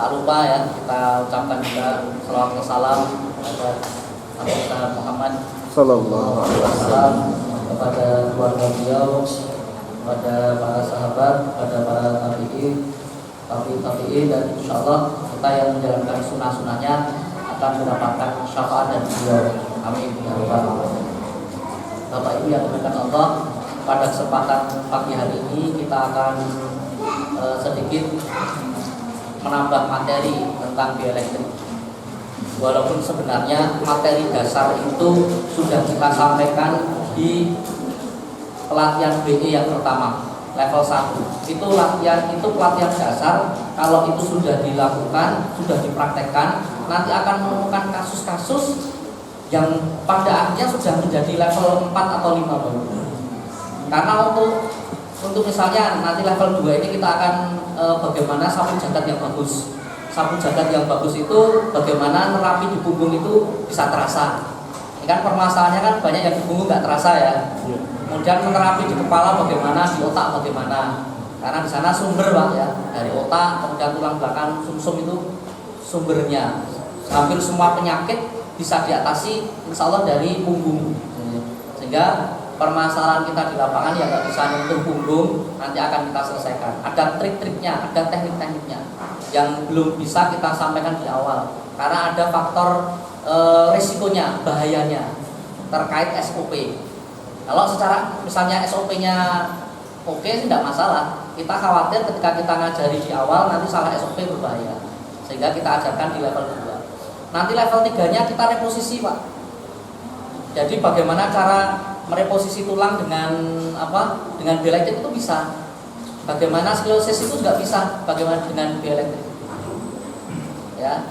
tak lupa ya kita ucapkan juga salawat dan salam kepada Nabi Muhammad Sallallahu alaihi wasallam, kepada keluarga beliau, kepada para sahabat, kepada para tabi'in, dan insyaallah kita yang menjalankan sunnah-sunnahnya akan mendapatkan syafaat dari beliau. Amin ya rabbal alamin. Bapak Ibu yang dimuliakan Allah, pada kesempatan pagi hari ini kita akan sedikit menambah materi tentang bioelektrik. Walaupun sebenarnya materi dasar itu sudah kita sampaikan di pelatihan BE yang pertama, level 1. Itu pelatihan dasar. Kalau itu sudah dilakukan, sudah dipraktekkan, nanti akan menemukan kasus-kasus yang pada akhirnya sudah menjadi level 4 atau 5 baru. Karena untuk misalnya nanti level 2 ini kita akan bagaimana sapu jagat yang bagus. Sapu jagat yang bagus itu bagaimana nerapi di punggung itu bisa terasa. Ini kan permasalahannya kan banyak yang di punggung nggak terasa ya. Kemudian menerapi di kepala bagaimana, di otak bagaimana. Karena di sana sumber Pak ya, dari otak, kemudian tulang belakang, sumsum itu sumbernya. Hampir semua penyakit bisa diatasi insya Allah dari punggung. Sehingga permasalahan kita di lapangan yang nggak bisa nyentuh punggung nanti akan kita selesaikan. Ada trik-triknya, ada teknik-tekniknya yang belum bisa kita sampaikan di awal. Karena ada faktor resikonya, bahayanya terkait SOP. Kalau secara misalnya SOP-nya oke sih tidak masalah. Kita khawatir ketika kita ngajari di awal nanti salah SOP berbahaya. Sehingga kita ajarkan di level 2. Nanti level 3-nya kita reposisi Pak. Jadi bagaimana cara mereposisi tulang dengan dengan bioelektrik itu bisa. Bagaimana sklerosis itu juga bisa. Bagaimana dengan bioelektrik. Ya.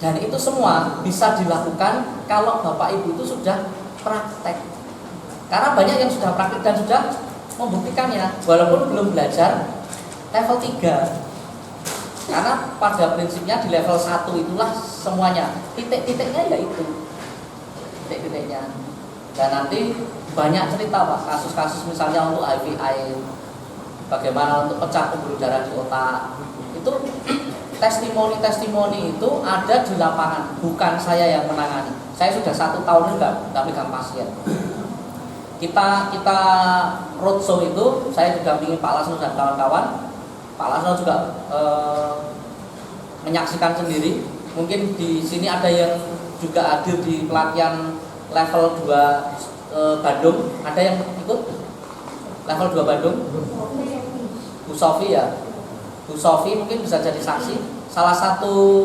Dan itu semua bisa dilakukan kalau Bapak Ibu itu sudah praktek. Karena banyak yang sudah praktek dan sudah membuktikannya walaupun belum belajar level 3. Karena pada prinsipnya di level 1 itulah semuanya. Titik-titiknya yaitu titik-titiknya. Dan nanti banyak cerita Pak, kasus-kasus misalnya untuk IVI, bagaimana untuk pecah pembuluh darah di otak. Itu testimoni-testimoni itu ada di lapangan, bukan saya yang menangani. Saya sudah 1 tahun nggak megang pasien. Kita roadshow itu saya didampingi Pak Lasno dan kawan-kawan. Pak Lasno juga menyaksikan sendiri. Mungkin di sini ada yang juga hadir di pelatihan level 2 Bandung. Ada yang ikut level 2 Bandung? Bu Sofi ya. Bu Sofi mungkin bisa jadi saksi. Salah satu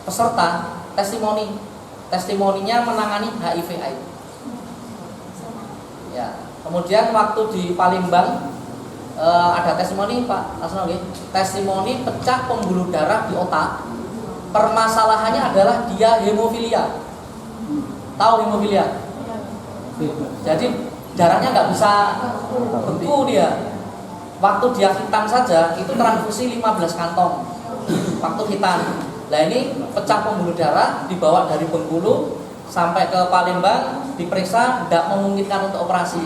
peserta testimoninya menangani HIV/AIDS. Ya. Kemudian waktu di Palembang ada testimoni Pak Asno, testimoni pecah pembuluh darah di otak. Permasalahannya adalah dia hemofilia. Tahu hemofilia? Jadi darahnya nggak bisa beku dia. Waktu dia hitam saja itu transfusi 15 kantong. Waktu hitam. Nah ini pecah pembuluh darah dibawa dari Bengkulu sampai ke Palembang diperiksa, tidak memungkinkan untuk operasi.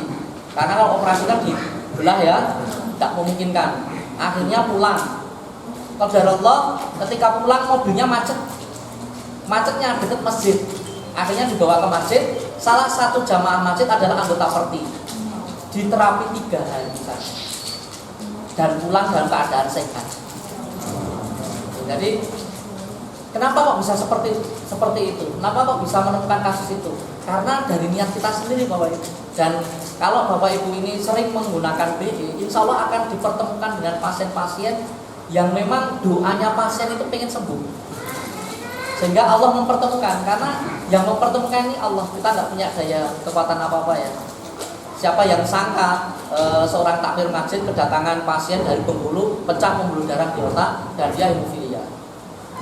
Karena kalau operasi kan dibelah ya, tidak memungkinkan. Akhirnya pulang. Qadarullah ketika pulang mobilnya macetnya dekat masjid. Akhirnya dibawa ke masjid. Salah satu jamaah masjid adalah anggota perti. Diterapi 3 hari dan pulang dalam keadaan sehat. Jadi kenapa kok bisa seperti itu? Kenapa kok bisa menemukan kasus itu? Karena dari niat kita sendiri Bapak Ibu. Dan kalau Bapak Ibu ini sering menggunakan BE, insya Allah akan dipertemukan dengan pasien-pasien yang memang doanya pasien itu pengen sembuh. Sehingga Allah mempertemukan. Karena yang mempertemukan ini Allah. Kita tidak punya daya kekuatan apa-apa ya. Siapa yang sangka seorang takmir masjid kedatangan pasien dari Bengkulu, pecah pembuluh darah di otak dan dia hemofilia.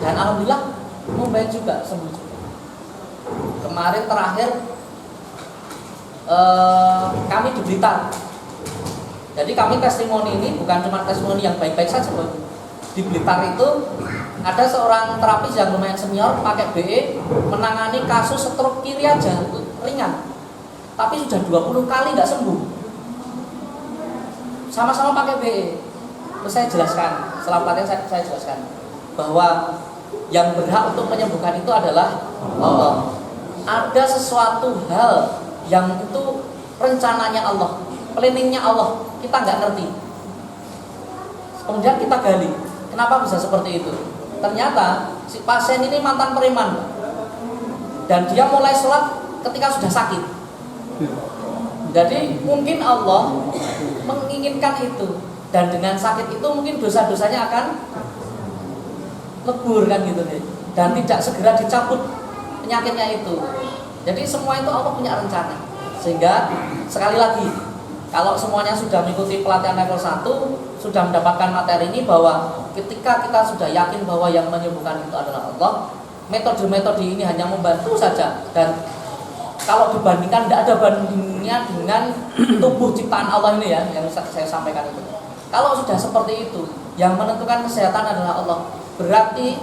Dan alhamdulillah membaik juga, sembuh juga. Kemarin terakhir kami di Blitar. Jadi kami testimoni ini bukan cuma testimoni yang baik-baik saja. Di Blitar itu ada seorang terapis yang lumayan senior pakai BE menangani kasus stroke kiri aja ringan. Tapi sudah 20 kali nggak sembuh. Sama-sama pakai BE. Terus saya jelaskan, setelah pelatihan saya jelaskan bahwa yang berhak untuk menyembuhkan itu adalah Allah. Ada sesuatu hal yang itu rencananya Allah, planningnya Allah, kita nggak ngerti. Kemudian kita gali, kenapa bisa seperti itu? Ternyata si pasien ini mantan preman, dan dia mulai sholat ketika sudah sakit. Jadi mungkin Allah menginginkan itu, dan dengan sakit itu mungkin dosa-dosanya akan lebur kan gitu nih, dan tidak segera dicabut penyakitnya itu. Jadi semua itu Allah punya rencana. Sehingga sekali lagi, kalau semuanya sudah mengikuti pelatihan level 1, sudah mendapatkan materi ini, bahwa ketika kita sudah yakin bahwa yang menyembuhkan itu adalah Allah, metode-metode ini hanya membantu saja. Dan kalau dibandingkan, tidak ada bandingnya dengan tubuh ciptaan Allah ini ya, yang saya sampaikan itu. Kalau sudah seperti itu, yang menentukan kesehatan adalah Allah, berarti,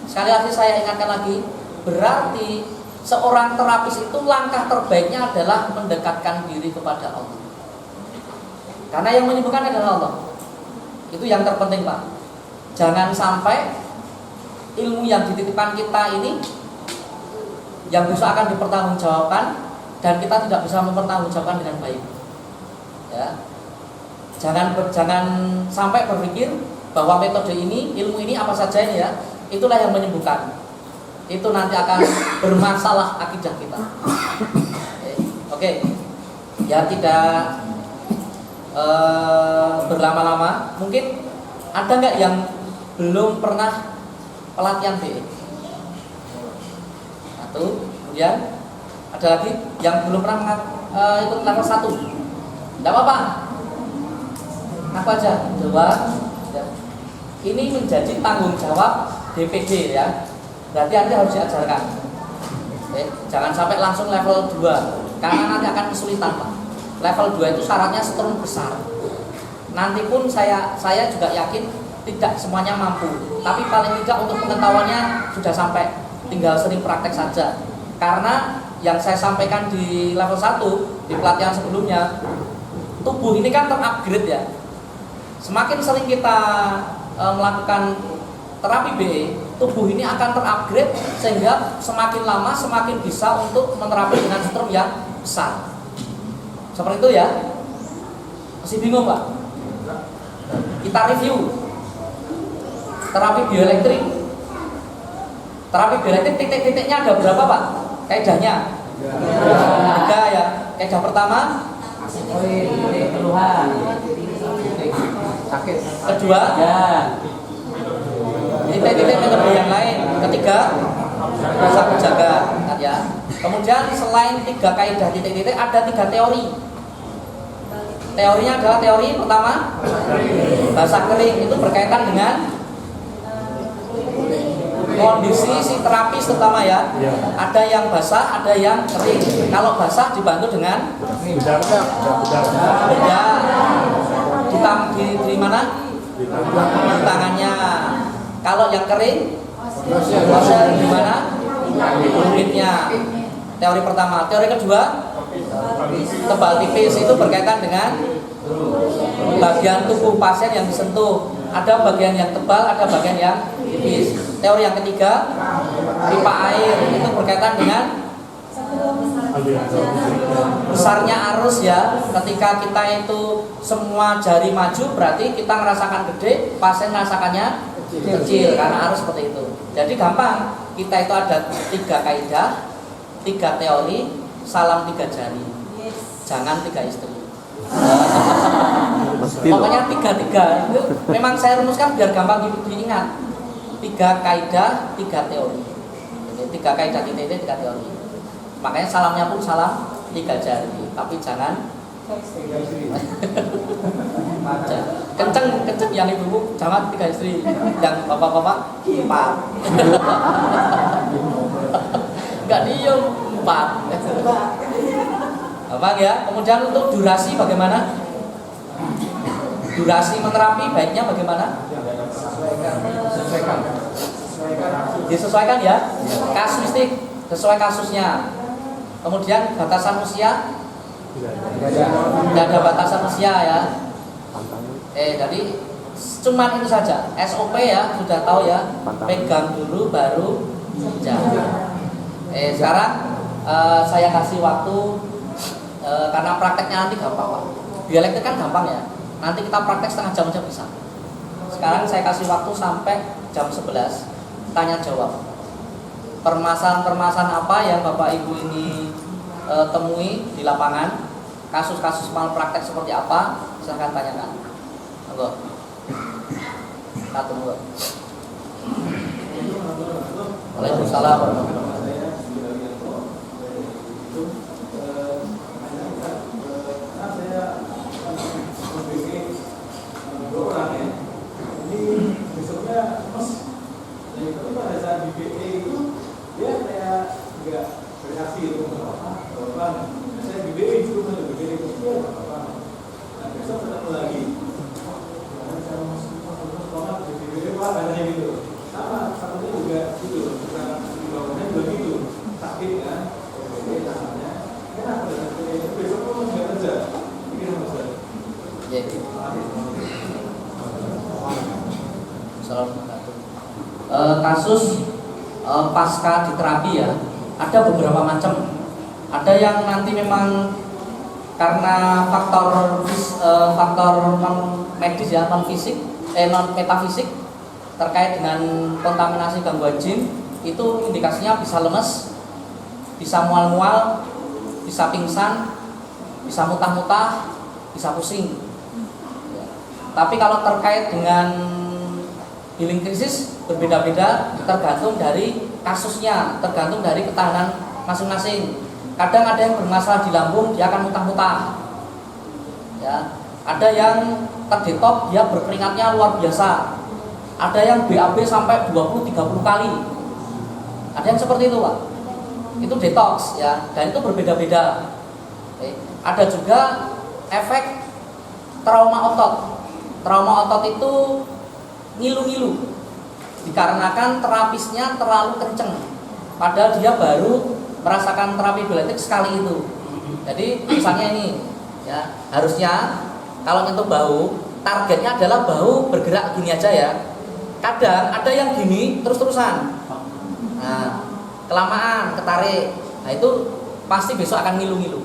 sekali lagi saya ingatkan lagi, berarti seorang terapis itu langkah terbaiknya adalah mendekatkan diri kepada Allah. Karena yang menyembuhkan adalah Allah. Itu yang terpenting, Pak. Jangan sampai ilmu yang dititipkan kita ini yang besok akan dipertanggungjawabkan dan kita tidak bisa mempertanggungjawabkan dengan baik. Ya. Jangan sampai berpikir bahwa metode ini, ilmu ini apa saja ini ya, itulah yang menyembuhkan. Itu nanti akan bermasalah akidah kita. Oke. Ya, tidak berlama-lama. Mungkin ada nggak yang belum pernah pelatihan BE? Satu. Kemudian ada lagi yang belum pernah ikut level 1. Tidak apa-apa, aku aja. Dua. Ini menjadi tanggung jawab DPD ya. Berarti Anda harus diajarkan. Jangan sampai langsung level 2, karena nanti akan kesulitan, Pak. Level 2 itu syaratnya setrum besar. Nanti pun saya juga yakin tidak semuanya mampu, tapi paling tidak untuk pengetahuannya sudah sampai, tinggal sering praktek saja. Karena yang saya sampaikan di level 1 di pelatihan sebelumnya, tubuh ini kan terupgrade ya. Semakin sering kita melakukan terapi BE, tubuh ini akan terupgrade sehingga semakin lama semakin bisa untuk menerapi dengan strum yang besar. Seperti itu ya. Masih bingung, Pak? Kita review terapi bioelektrik. Terapi bioelektrik titik-titiknya ada berapa, Pak? Kaidahnya? 3 ya. Kaidah pertama, keluhan. Sakit. Kedua, titik-titik metode yang lain. Ketiga, rasa menjaga, ya. Kemudian selain 3 kaidah titik-titik, ada 3 teori. Teorinya adalah teori pertama, basah kering. Itu berkaitan dengan kondisi si terapis terutama ya. Ada yang basah, ada yang kering. Kalau basah dibantu dengan di mana? Di tangannya. Kalau yang kering, di mana? Kulitnya. Teori pertama. Teori kedua, tebal tipis. Itu berkaitan dengan bagian tubuh pasien yang disentuh. Ada bagian yang tebal, ada bagian yang tipis. Teori yang ketiga, pipa air. Itu berkaitan dengan besarnya arus ya. Ketika kita itu semua jari maju, berarti kita merasakan gede, pasien merasakannya kecil karena arus seperti itu. Jadi gampang, kita itu ada 3 kaidah, 3 teori, salam 3 jari. Jangan 3 istri. Pokoknya 3 itu memang saya rumuskan biar gampang diingat. 3 kaidah, 3 teori. Jadi 3 kaidah titik-titik, 3 teori. Makanya salamnya pun salam 3 jari, tapi jangan kenceng yang ibu jangan 3 istri, yang bapak-bapak 4. Enggak diem 4. Gampang ya. Kemudian untuk durasi bagaimana? Durasi menerapi baiknya bagaimana? Disesuaikan ya. Kasuistik, sesuai kasusnya. Kemudian batasan usia, tidak ada batasan usia ya. Jadi Cuman itu saja. SOP ya sudah tahu ya. Pegang dulu baru jalan. Sekarang saya kasih waktu karena prakteknya nanti gampang Pak. Dialektik kan gampang ya. Nanti kita praktek setengah jam aja bisa. Sekarang saya kasih waktu sampai jam 11 tanya jawab. Permasalahan-permasalahan apa yang Bapak Ibu ini temui di lapangan? Kasus-kasus malpraktek seperti apa? Silahkan tanyakan. Monggo. Satu monggo. Waalaikumsalam warahmatullahi wabarakatuh. Tapi pada saat di BE itu dia kayak nggak bereaksi itu apa? Saya di BE itu kan di BE itu dia apa? Nah besok ketemu lagi. Saya masuk di BE Pak katanya gitu. Sama juga gitu. Bukan di bawahnya juga gitu. Sakit kan? BE namanya. Kenapa dengan BE itu besok pun nggak kerja? Ini kan maksudnya. Jadi. Kasus pasca di terapi ya ada beberapa macam. Ada yang nanti memang karena faktor non medis ya, non fisik, non metafisik terkait dengan kontaminasi gangguan jin, itu indikasinya bisa lemes, bisa mual-mual, bisa pingsan, bisa mutah-mutah, bisa pusing. Tapi kalau terkait dengan healing krisis berbeda-beda, tergantung dari kasusnya, tergantung dari ketahanan masing-masing. Kadang ada yang bermasalah di lambung, dia akan muntah-muntah. Ya, ada yang terdetok, dia berkeringatnya luar biasa. Ada yang BAB sampai 20-30 kali. Ada yang seperti itu, Pak. Itu detox ya, dan itu berbeda-beda. Ada juga efek trauma otot. Trauma otot itu ngilu-ngilu dikarenakan terapisnya terlalu kenceng, padahal dia baru merasakan terapi dialektik sekali itu. Jadi misalnya ini ya, harusnya kalau nyentuh bahu targetnya adalah bahu bergerak gini aja ya. Kadang ada yang gini terus-terusan, nah kelamaan ketarik, nah itu pasti besok akan ngilu-ngilu,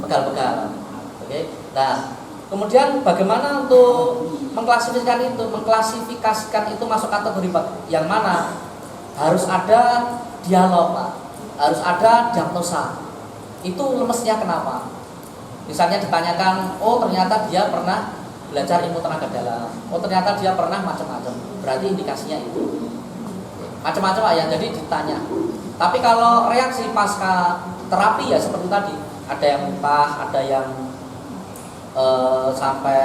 pegal-pegal. Oke. Nah kemudian bagaimana untuk mengklasifikasikan itu masuk kategori yang mana? Harus ada dialog, Pak. Harus ada diagnosa. Itu lemesnya kenapa? Misalnya ditanyakan, oh ternyata dia pernah belajar ilmu tenaga dalam. Oh ternyata dia pernah macam-macam. Berarti indikasinya itu. Macam-macam Pak ya, jadi ditanya. Tapi kalau reaksi pasca terapi ya seperti tadi, ada yang muntah, ada yang sampai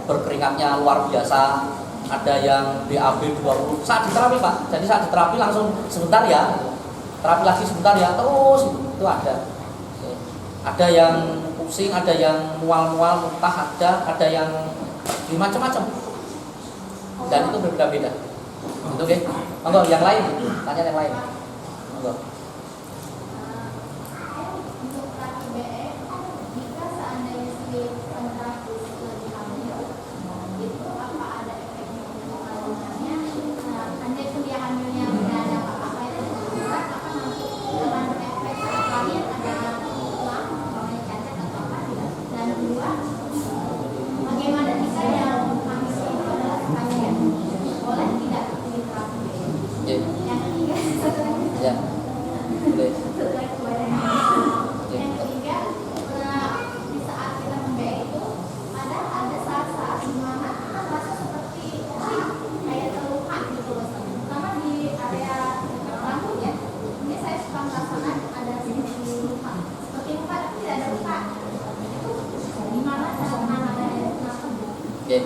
berkeringatnya luar biasa, ada yang BAB 20 saat diterapi Pak. Jadi saat diterapi langsung sebentar ya, terapi lagi sebentar ya, terus itu ada. Ada yang pusing, ada yang mual-mual, muntah, ada yang macam-macam, dan itu berbeda-beda. Itu oke. Monggo yang lain, tanya yang lain. Monggo. Ya, boleh. Yang ketiga, di saat kita membaik itu ada saat-saat dimana kita merasa seperti kayak terluka gitu loh, terutama di area rambut ya. Ini saya suka merasakan ada sedikit luka, seperti luka tapi tidak ada luka. Itu gimana cara menangannya? Oke,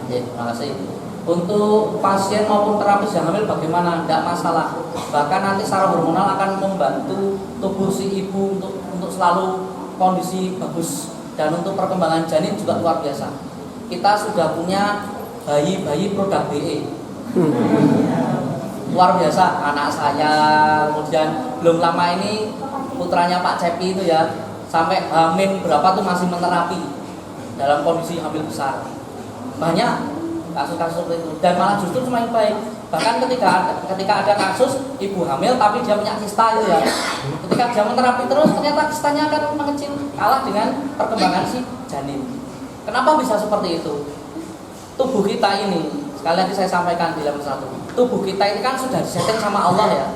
terima kasih. Untuk pasien maupun terapis yang hamil bagaimana? Tidak masalah. Bahkan nanti secara hormonal akan membantu tubuh si ibu untuk selalu kondisi bagus, dan untuk perkembangan janin juga luar biasa. Kita sudah punya bayi produk BE. Luar biasa anak saya. Kemudian belum lama ini putranya Pak Cepi itu ya, sampai hamil berapa tuh masih menerapi dalam kondisi hamil besar. Banyak kasus-kasus seperti itu, dan malah justru semakin baik. Bahkan ketika ada kasus ibu hamil tapi dia punya kista itu ya, ketika dia menerapi terus ternyata kistanya akan mengecil, kalah dengan perkembangan si janin. Kenapa bisa seperti itu? Tubuh kita ini, sekali lagi saya sampaikan di level 1, tubuh kita ini kan sudah disetting sama Allah ya.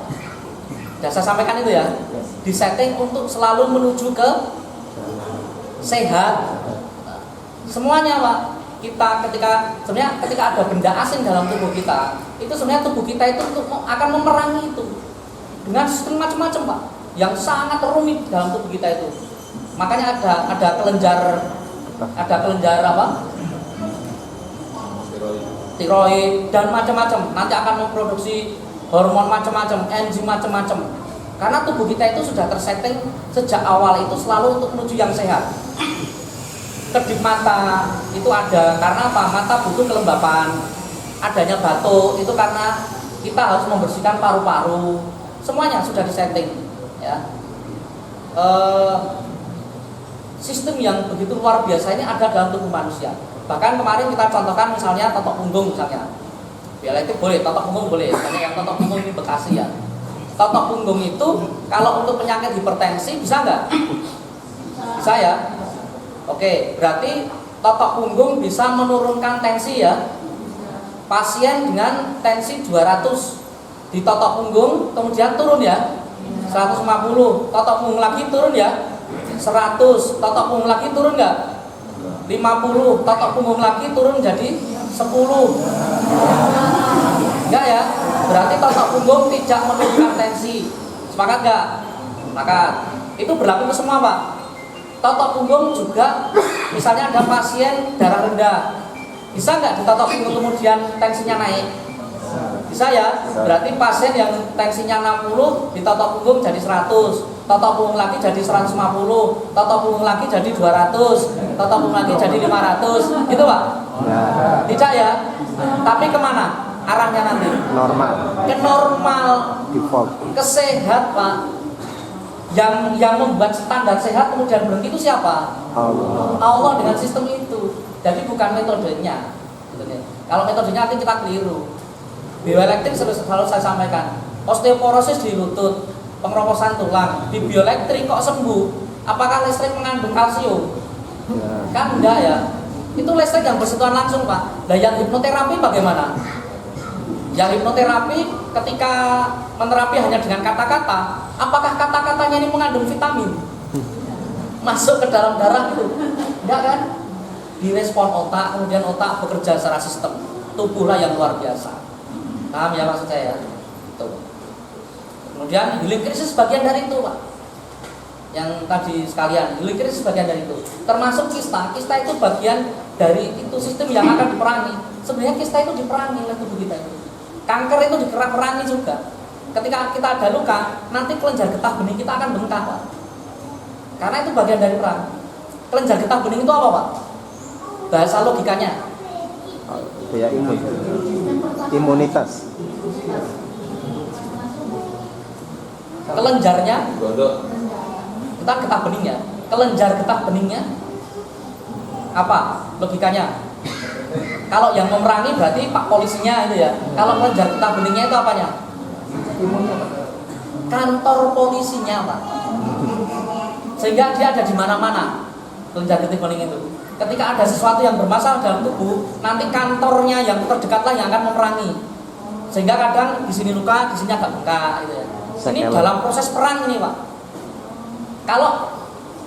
Sudah saya sampaikan itu ya, disetting untuk selalu menuju ke sehat. Semuanya Pak, sebenarnya ketika ada benda asing dalam tubuh kita, itu sebenarnya tubuh kita itu akan memerangi itu dengan sistem macam-macam Pak, yang sangat rumit dalam tubuh kita itu. Makanya ada kelenjar apa? Tiroid dan macam-macam. Nanti akan memproduksi hormon macam-macam, enzim macam-macam. Karena tubuh kita itu sudah tersetting sejak awal itu selalu untuk menuju yang sehat. Kedip mata itu ada karena apa? Mata butuh kelembapan. Adanya batuk itu karena kita harus membersihkan paru-paru. Semuanya sudah disetting ya. Sistem yang begitu luar biasa ini ada dalam tubuh manusia. Bahkan kemarin kita contohkan misalnya totok punggung misalnya. Dialektik boleh, totok punggung boleh. Misalnya yang totok punggung ini Bekasi ya. Totok punggung itu kalau untuk penyakit hipertensi bisa nggak? Bisa ya. Oke, berarti totok punggung bisa menurunkan tensi ya. Pasien dengan tensi 200 di totok punggung kemudian turun ya 150, totok punggung lagi turun ya 100, totok punggung lagi turun nggak? 50, totok punggung lagi turun jadi 10. Enggak ya? Berarti totok punggung tidak menurunkan tensi. Sepakat nggak? Sepakat. Itu berlaku ke semua Pak. Totok punggung juga, misalnya ada pasien darah rendah, bisa nggak di totok punggung kemudian tensinya naik? Bisa ya? Berarti pasien yang tensinya 60 di totok punggung jadi 100, totok punggung lagi jadi 150, totok punggung lagi jadi 200, totok punggung lagi jadi 500, gitu Pak? Tidak ya? Tapi kemana arahnya nanti? Normal. Ke normal, Default. ke sehat Pak. Yang membuat standar sehat kemudian berhenti itu siapa? Allah dengan sistem itu. Jadi bukan metodenya. Kalau metodenya nanti kita keliru. Bioelektrik selalu saya sampaikan. Osteoporosis di lutut, pengeroposan tulang, di bioelektrik kok sembuh? Apakah listrik mengandung kalsium? Kan enggak ya. Itu listrik yang bersentuhan langsung Pak. Nah yang hipnoterapi bagaimana? Yang hipnoterapi ketika menerapi hanya dengan kata-kata, apakah kata-katanya ini mengandung vitamin? Masuk ke dalam darah itu? Enggak kan? Direspon otak, kemudian otak bekerja secara sistem. Tubuhlah yang luar biasa. Paham ya maksud saya? Itu. Kemudian healing krisis bagian dari itu Pak. Yang tadi sekalian, healing krisis bagian dari itu. Termasuk kista itu bagian dari itu sistem yang akan diperangi. Sebenarnya kista itu diperangi oleh tubuh kita itu. Kanker itu diperangi juga. Ketika kita ada luka, nanti kelenjar getah bening kita akan bengkak Pak. Karena itu bagian dari perang. Kelenjar getah bening itu apa Pak? Bahasa logikanya Ya, imunitas. Kelenjarnya kita getah bening ya. Kelenjar getah beningnya apa logikanya? Kalau yang memerangi berarti Pak polisinya itu ya. Kalau kelenjar getah beningnya itu apanya? Kantor polisinya Pak. Sehingga dia ada di mana-mana. Kelenjar getah bening itu. Ketika ada sesuatu yang bermasalah dalam tubuh, nanti kantornya yang terdekatlah yang akan memerangi. Sehingga kadang di sini luka, di sini agak bengkak gitu ya. Ini dalam proses perang ini Pak. Kalau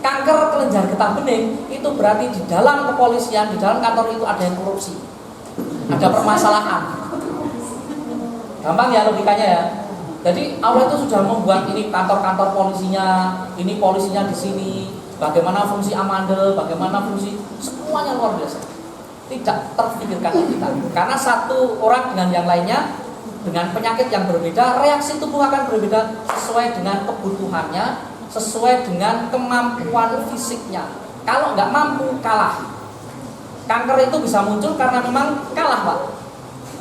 kanker kelenjar getah bening itu berarti di dalam kepolisian, di dalam kantor itu ada yang korupsi, ada permasalahan. Gampang ya logikanya ya. Jadi Allah itu sudah membuat ini kantor-kantor polisinya, ini polisinya di sini, bagaimana fungsi amandel, bagaimana fungsi, semuanya luar biasa. Tidak terpikirkan kita. Karena satu orang dengan yang lainnya dengan penyakit yang berbeda, reaksi tubuh akan berbeda sesuai dengan kebutuhannya, sesuai dengan kemampuan fisiknya. Kalau nggak mampu, kalah. Kanker itu bisa muncul karena memang kalah Pak.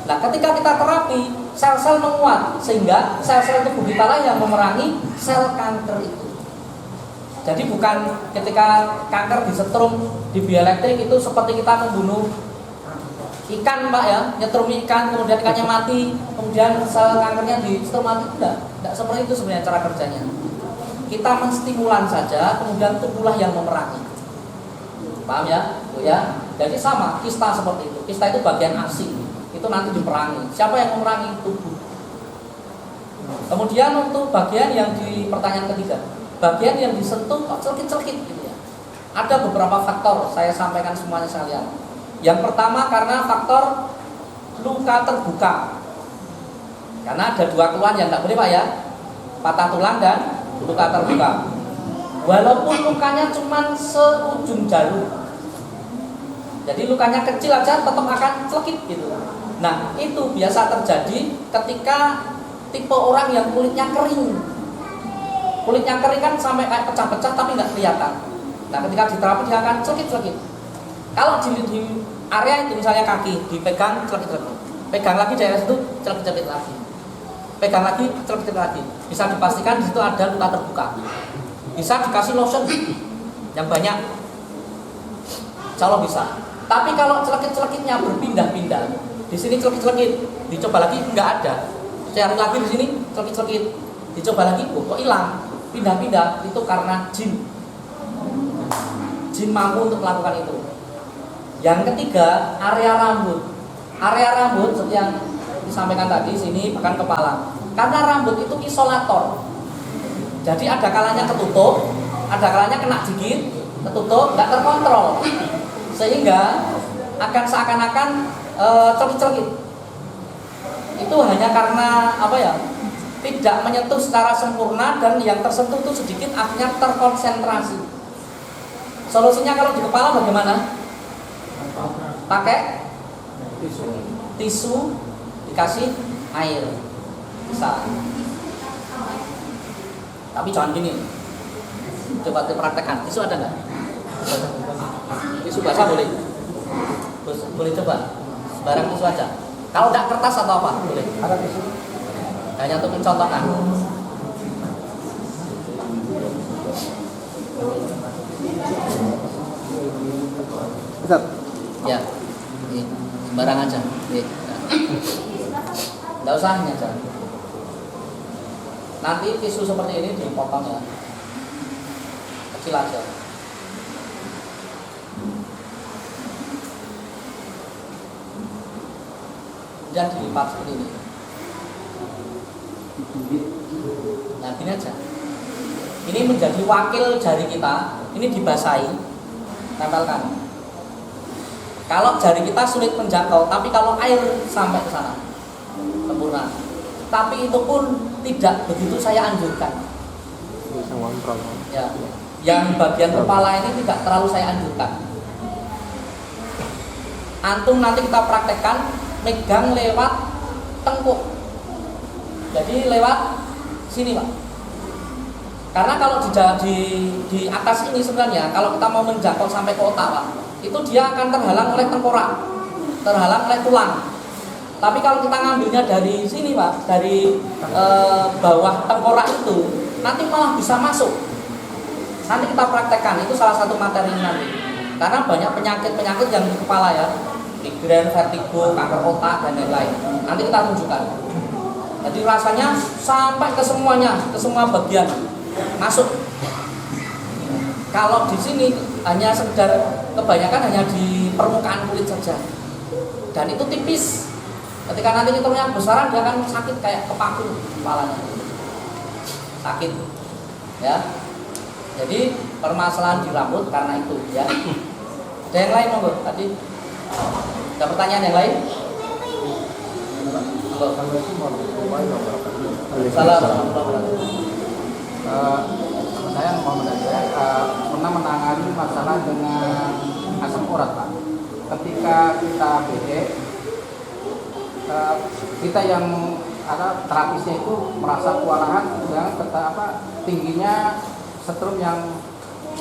Nah ketika kita terapi, sel-sel menguat, sehingga sel-sel tubuh kita lah yang memerangi sel kanker itu. Jadi bukan ketika kanker disetrum di bioelektrik itu seperti kita membunuh ikan Pak ya, nyetrum ikan kemudian ikannya mati, kemudian sel kankernya di setrum mati, tidak seperti itu sebenarnya cara kerjanya. Kita menstimulan saja, kemudian tubuhlah yang memerangi. Paham ya? Bu ya. Jadi sama, kista seperti itu. Kista itu bagian aksi, itu nanti diperangi. Siapa yang memerangi? Tubuh. Kemudian untuk bagian yang di pertanyaan ketiga, bagian yang disentuh kok celkit-celkit gitu ya. Ada beberapa faktor, saya sampaikan semuanya sekalian. Yang pertama karena faktor luka terbuka. Karena ada dua keluhan yang tidak boleh Pak ya, patah tulang dan luka terbuka. Walaupun lukanya cuma seujung jarum, jadi lukanya kecil aja tetap akan celkit gitu. Nah itu biasa terjadi ketika tipe orang yang kulitnya kering. Kulitnya kering kan sampai kayak pecah-pecah tapi nggak kelihatan. Nah ketika diterapi dia akan celkit-celkit. Kalau di area itu misalnya kaki dipegang celkit-celkit, pegang lagi daerah situ celkit-celkit lagi, pegang lagi celkit-celkit lagi. Bisa dipastikan di situ ada luka terbuka. Bisa dikasih lotion yang banyak, insya Allah bisa. Tapi kalau celekit-celekitnya berpindah-pindah, di sini celekit-celekit, dicoba lagi nggak ada, cari lagi di sini celekit-celekit, dicoba lagi, kok hilang, pindah-pindah, itu karena jin mampu untuk melakukan itu. Yang ketiga, area rambut seperti yang disampaikan tadi, sini bahkan kepala, karena rambut itu isolator. Jadi ada kalanya ketutup, ada kalanya kena gigit, ketutup, nggak terkontrol, sehingga akan seakan-akan celkit-celkit. Itu hanya karena apa ya? Tidak menyentuh secara sempurna dan yang tersentuh itu sedikit, akhirnya terkonsentrasi. Solusinya kalau di kepala bagaimana? Pakai tisu, dikasih air, bisa. Tapi jangan gini. Coba dipraktekkan. Tisu ada nggak? Tisu basah boleh. Boleh coba. Sembarang tisu aja. Kalau nggak kertas atau apa? Boleh. Ada tisu. Hanya untuk mencontohkan. Ustaz. Ya. Ini sembarang aja. Nggak usah ini aja. Nanti tisu seperti ini dipotong ya, kecil aja. Kemudian dilipat seperti ini. Nah gini aja. Ini menjadi wakil jari kita. Ini dibasahi, tempelkan. Kalau jari kita sulit menjangkau, tapi kalau air sampai ke sana, sempurna. Tapi itu pun tidak begitu saya anjurkan. Bisa ngontrol. Ya, yang bagian kepala ini tidak terlalu saya anjurkan. Antum nanti kita praktekkan megang lewat tengkuk. Jadi lewat sini Pak. Karena kalau di atas ini sebenarnya kalau kita mau menjangkau sampai ke otak Pak, itu dia akan terhalang oleh tengkorak, terhalang oleh tulang. Tapi kalau kita ngambilnya dari sini Pak, dari bawah tengkorak itu, nanti malah bisa masuk. Nanti kita praktekkan, itu salah satu materi nanti. Karena banyak penyakit-penyakit yang di kepala ya, migrain, vertigo, kanker otak dan lain-lain. Nanti kita tunjukkan. Jadi rasanya sampai ke semuanya, ke semua bagian masuk. Kalau di sini hanya sekedar kebanyakan hanya di permukaan kulit saja, dan itu tipis. Ketika nanti nyetrumnya besaran dia akan sakit kayak kepaku kepalanya, sakit ya. Jadi permasalahan di rambut karena itu ya. Ada yang lain monggo tadi? Ada pertanyaan yang lain? Salam. Saya mau menanya, pernah menangani masalah dengan asam urat Pak. Ketika kita BD, kita yang terapisnya itu merasa kewalahan dengan tingginya setrum yang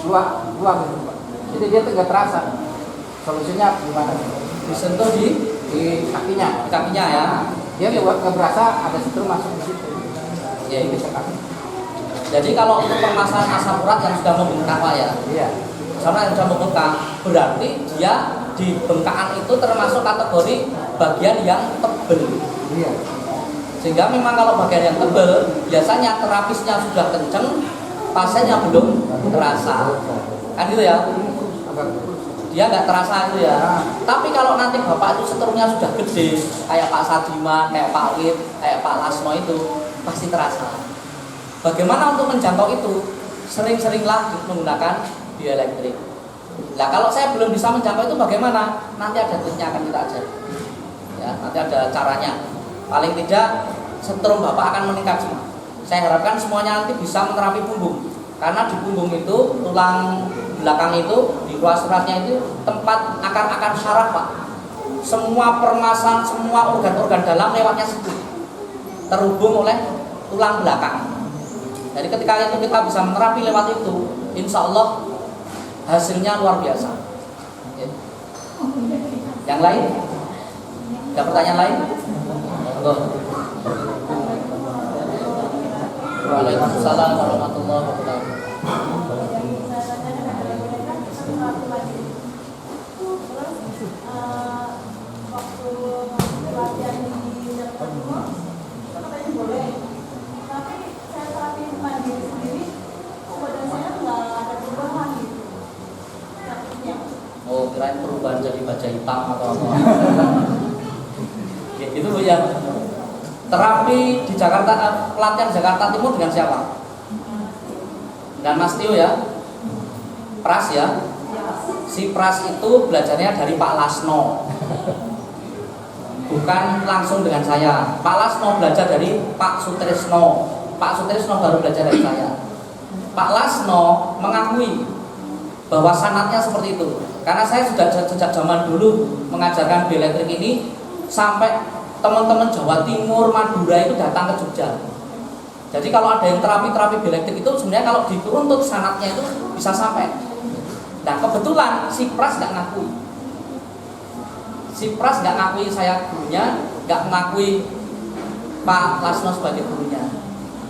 luar gitu Pak. Jadi dia tuh nggak terasa. Solusinya gimana? Disentuh di kakinya. kakinya ya. Dia nggak berasa ada setrum masuk di situ. Ya itu. Jadi kalau untuk permasalahan asam urat yang sudah membengkak Pak ya, Iya. sama yang sudah membengkak, berarti dia di bengkakan itu termasuk kategori bagian yang tebal. Iya. Sehingga memang kalau bagian yang tebal, biasanya terapisnya sudah kenceng, pasiennya belum terasa. Kan gitu ya? Dia nggak terasa itu ya. Tapi kalau nanti bapak itu setrumnya sudah gede, kayak Pak Sadiman, kayak Pak Wid, kayak Pak Lasno itu, pasti terasa. Bagaimana untuk menjangkau itu? Sering-seringlah menggunakan bioelektrik. Nah kalau saya belum bisa menjangkau itu bagaimana? Nanti ada triknya akan kita ajar. Ya, nanti ada caranya. Paling tidak setrum bapak akan meningkat semua. Saya harapkan semuanya nanti bisa menerapi punggung. Karena di punggung itu, tulang belakang itu, di ruas seratnya itu tempat akar-akar syaraf Pak. Semua permasalahan, semua organ-organ dalam lewatnya situ, terhubung oleh tulang belakang. Jadi ketika itu kita bisa menerapi lewat itu, insya Allah hasilnya luar biasa. Yang lain? Ada pertanyaan lain? Waalaikumsalam warahmatullahi wabarakatuh. Oh, kirain perubahan jadi baja hitam atau apa? Ya, gitu Bu ya. Terapi di Jakarta, pelatihan Jakarta Timur dengan siapa? Dengan Mas Tio ya? Pras ya? Si Pras itu belajarnya dari Pak Lasno, bukan langsung dengan saya. Pak Lasno belajar dari Pak Sutrisno. Pak Sutrisno baru belajar dari saya. Pak Lasno mengakui bahwa sanatnya seperti itu. Karena saya sudah sejak zaman dulu mengajarkan bioelektrik ini, sampai teman-teman Jawa Timur, Madura itu datang ke Jogja. Jadi kalau ada yang terapi bioelektrik itu sebenarnya kalau dituntut sanatnya itu bisa sampai. Nah kebetulan si Pras nggak ngakui. Si Pras nggak ngakui saya gurunya, nggak mengakui Pak Lasno sebagai gurunya.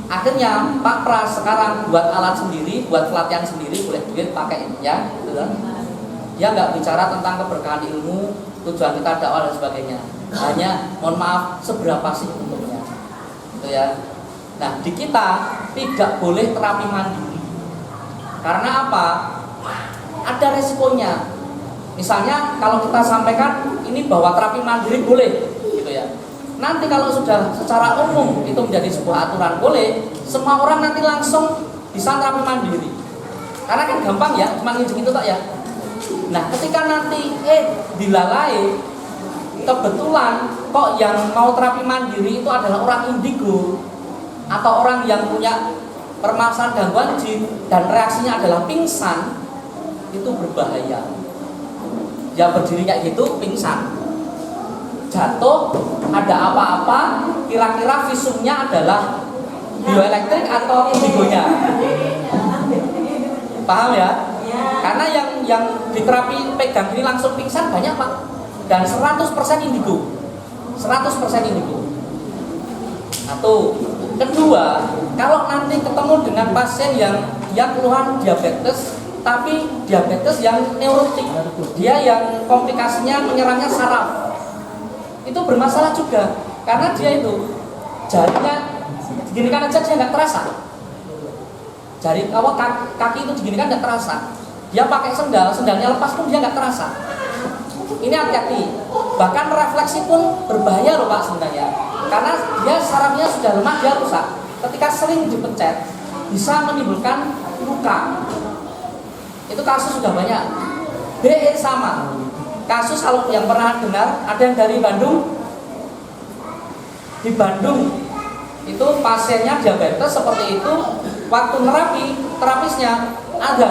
Akhirnya Pak Pras sekarang buat alat sendiri, buat pelatihan sendiri, boleh duit pakai ini ya, gitu kan? Dia nggak bicara tentang keberkahan ilmu, tujuan kita dakwah dan sebagainya. Hanya mohon maaf seberapa sih untungnya, gitu ya. Nah di kita tidak boleh terapi mandiri. Karena apa? Ada resikonya. Misalnya kalau kita sampaikan ini bahwa terapi mandiri boleh, gitu ya. Nanti kalau sudah secara umum itu menjadi sebuah aturan boleh, semua orang nanti langsung bisa terapi mandiri. Karena kan gampang ya, cuma ngijing itu tak ya. Nah ketika nanti dilalai, kebetulan kok yang mau terapi mandiri itu adalah orang indigo atau orang yang punya permasalahan gangguan jin dan reaksinya adalah pingsan, itu berbahaya. Ya berdiri kayak gitu pingsan, jatuh, ada apa-apa, kira-kira visumnya adalah bioelektrik atau indigonya. Paham ya? Karena yang diterapi pegang ini langsung pingsan banyak Pak. Dan 100% indigo. 100% indigo. Satu. Kedua, kalau nanti ketemu dengan pasien yang keluhan diabetes, tapi diabetes yang neurotik, dia yang komplikasinya menyerangnya saraf, itu bermasalah juga. Karena dia itu jarinya diginikan aja dia nggak terasa. Jari kaki itu diginikan nggak terasa. Dia pakai sendalnya lepas pun dia nggak terasa. Ini hati-hati. Bahkan refleksi pun berbahaya loh Pak sebenarnya. Karena dia sarafnya sudah lemah, dia rusak. Ketika sering dipencet, bisa menimbulkan luka. Itu kasus sudah banyak. BE sama. Kasus kalau yang pernah dengar, ada yang dari Bandung. Di Bandung itu pasiennya diabetes seperti itu, waktu terapisnya ada.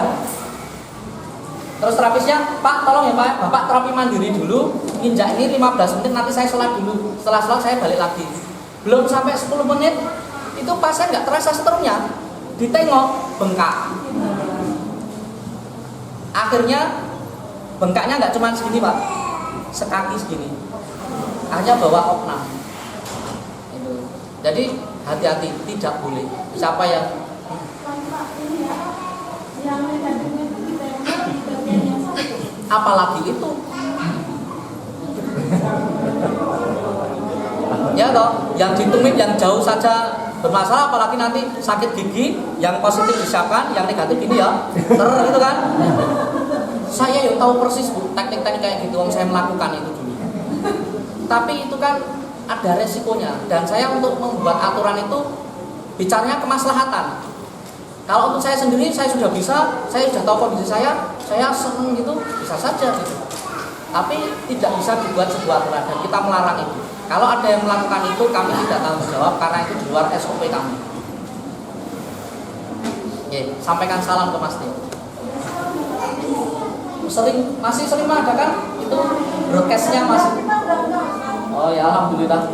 Terus terapisnya, Pak tolong ya Pak, Bapak terapi mandiri dulu, injak ini 15 menit, nanti saya sholat dulu. Setelah sholat saya balik lagi. Belum sampai 10 menit, itu pasien nggak terasa seterusnya, ditengok bengkak. Akhirnya bengkaknya nggak cuma segini Pak, sekaki segini. Akhirnya bawa opnam. Jadi hati-hati, tidak boleh. Siapa yang apalagi itu Ya toh, yang ditumit yang jauh saja bermasalah, apalagi nanti sakit gigi, yang positif disiapkan, yang negatif ini ya gitu kan. Saya ya tahu persis Bu, teknik-teknik kayak gitu, saya melakukan itu dulu. Tapi itu kan ada resikonya, dan saya untuk membuat aturan itu bicaranya kemaslahatan. Kalau untuk saya sendiri, saya sudah bisa, saya sudah tahu kondisi saya seneng gitu, bisa saja gitu. Tapi tidak bisa dibuat sebuah aturan dan kita melarang itu. Kalau ada yang melakukan itu, kami tidak tanggung jawab karena itu di luar SOP kami. Oke, sampaikan salam ke Mas Tio. Masih sering ada kan? Itu broadcastnya masih. Oh ya, alhamdulillah.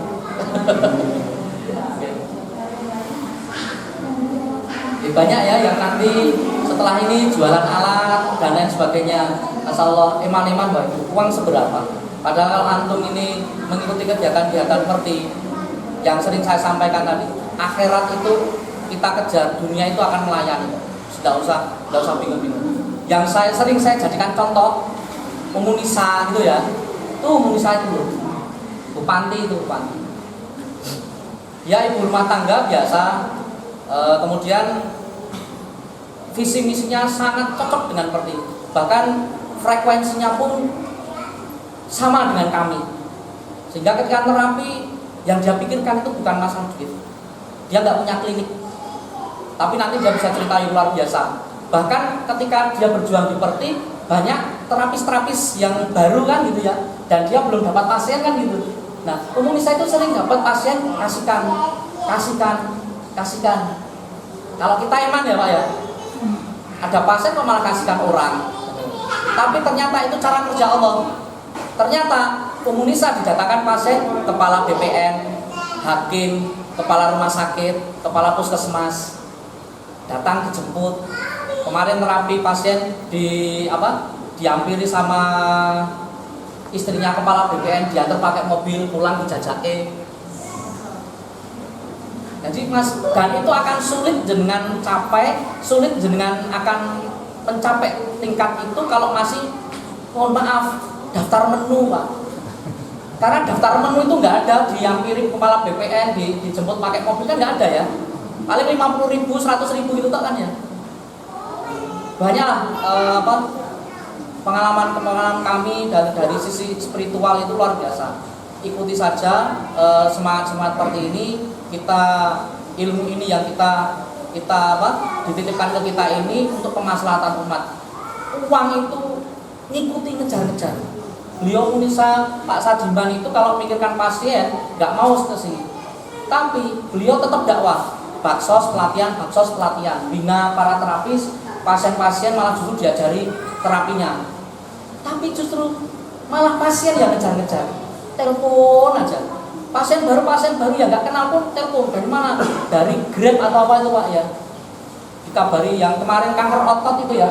Banyak ya yang nanti setelah ini jualan alat dan lain sebagainya. Masyaallah, iman-iman baik. Uang seberapa? Padahal antum ini mengikuti kegiatan-kegiatan seperti yang sering saya sampaikan tadi. Akhirat itu kita kejar, dunia itu akan melayani. Tidak usah bingung-bingung. Yang sering saya jadikan contoh Umunisa gitu ya. Tuh Umunisa itu Bu Panti itu, Bu Panti. Ya ibu rumah tangga biasa, kemudian visi misinya sangat cocok dengan seperti itu. Bahkan frekuensinya pun sama dengan kami. Sehingga ketika terapi yang dia pikirkan itu bukan masalah duit. Dia nggak punya klinik, tapi nanti dia bisa cerita yang luar biasa. Bahkan ketika dia berjuang di Perti, banyak terapis-terapis yang baru kan gitu ya, dan dia belum dapat pasien kan gitu. Nah, Umunisa itu sering dapat pasien, kasihkan. Kalau kita iman ya Pak ya, ada pasien kok malah kasihkan orang. Tapi ternyata itu cara kerja Allah. Ternyata Umunisa didatangkan pasien kepala BPN, hakim, kepala rumah sakit, kepala puskesmas, datang dijemput. Kemarin terapi pasien dihampiri sama istrinya kepala BPN, diantar pakai mobil pulang dijajake. Jadi Mas, dan itu akan sulit dengan akan mencapai tingkat itu kalau masih, mohon maaf, daftar menu Pak. Karena daftar menu itu nggak ada, dihampiri kepala BPN, dijemput pakai mobil kan nggak ada ya. Paling 50.000, 100.000 itu tak kan ya. Banyak pengalaman kami dari sisi spiritual itu luar biasa. Ikuti saja semangat seperti ini. Ilmu ini yang kita dititipkan ke kita ini untuk kemaslahatan umat. Uang itu ngikuti ngejar-ngejar. Beliau Umunisa, Pak Sadiman itu kalau memikirkan pasien nggak mau ke sini, tapi beliau tetap dakwah, baksos pelatihan, bina para terapis, pasien-pasien malah justru diajari terapinya. Tapi justru malah pasien yang ngejar-ngejar, telepon aja. Pasien baru yang nggak kenal pun telepon, dari mana? Dari Grab atau apa itu Pak ya? Dikabari yang kemarin kanker otot itu ya,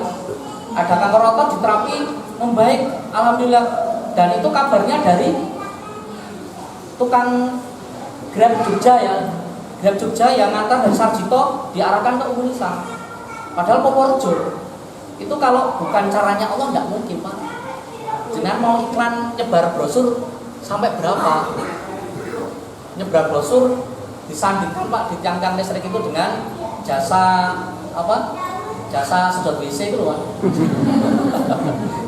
ada kanker otot diterapi membaik, alhamdulillah. Dan itu kabarnya dari tukang Grab Jogja ya, Grab Jogja yang ngantar dari Sarjito diarahkan ke Umunisa. Padahal Purworejo. Itu kalau bukan caranya Allah nggak mungkin Pak. Jangan mau iklan nyebar brosur sampai berapa? Nyebar brosur disandingkan Pak di tiang-tiang listrik itu dengan jasa jasa sedot WC itu Pak.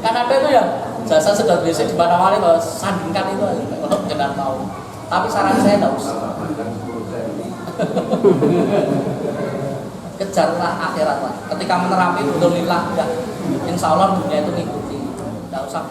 Kan ada itu ya, jasa sedot WC di mana-mana Pak, sandingkan itu kalau jangan mau. Tapi saran saya enggak usah. Kejarlah akhirat Pak. Ketika menerapi betul lillah, insya Allah dunia itu ngikuti. Enggak usah